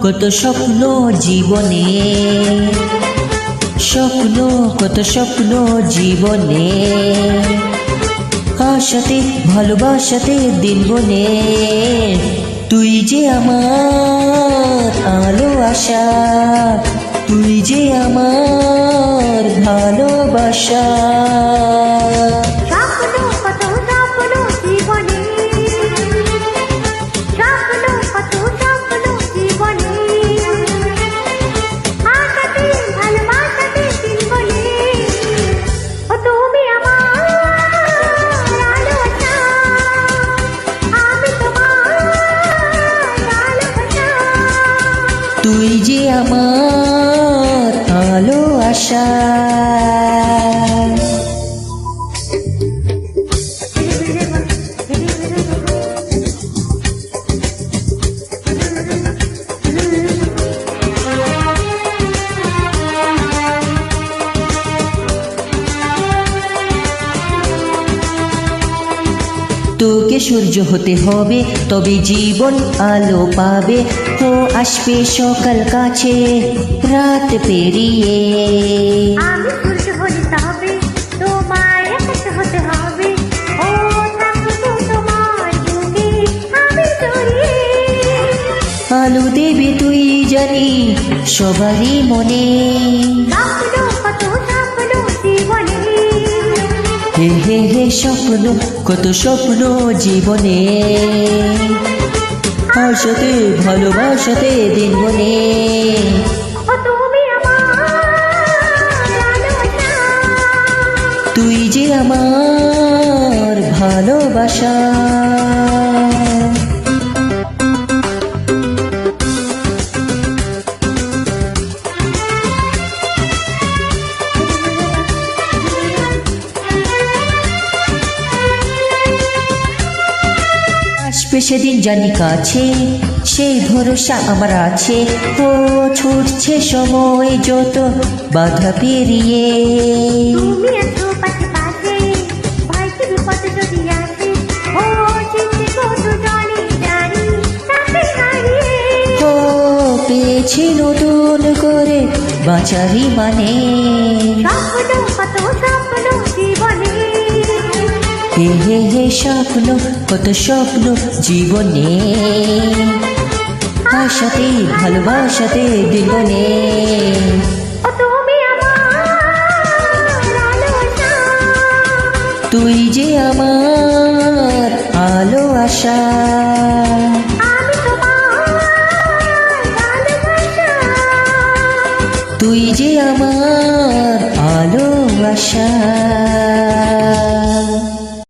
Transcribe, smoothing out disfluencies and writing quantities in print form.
কত স্বপ্ন জীবনে, স্বপ্ন কত স্বপ্ন জীবনে, আশাতে ভালোবাসাতে দিন বনে। তুই যে আমার আলো আশা, তুই যে আমার ভালোবাসা। তুই যে আমার আলো আশা। তোকে সূর্য হতে হবে তবে জীবন আলো পাবে। ও আসবে সকাল কাছে রাত পেরিয়ে। আমি সূর্য হতে হবে, তোমায় আকাশ হতে হবে। ও থাকবো তোমার বুকে আমি জড়িয়ে। আলো দেবে তুই জানি সবারই মনে। স্বপ্ন কত স্বপ্ন জীবনে, হে হে হে স্বপ্ন কত স্বপ্ন জীবনে, আশাতে ভালোবাসাতে দিন বনে। ও তুমি আমার আলো আশা। তুই যে আমার ভালোবাসা। আসবে সেদিন জানি কাছে, সেই ভরসা আমার আছে। ও ছুটছে সময় যত বাধা পেরিয়ে। তুমি আছো পাশে পাশে, ভয়কে বিপদ যদি আসে। ও চিনতে কত জানি জানি তাকে হারিয়ে। ও পেয়েছি নতুন করে বাঁচারই মানে। স্বপ্ন কত স্বপ্ন জীবনে, হে হে হে স্বপ্ন কত স্বপ্ন জীবনে, আশাতে ভালোবাসাতে দিন বনে। ও তুমি আমার আলো আশা। তুই যে আমার আলো আশা। আমি তোমার ভালোবাসা। তুই যে আমার আলো আশা।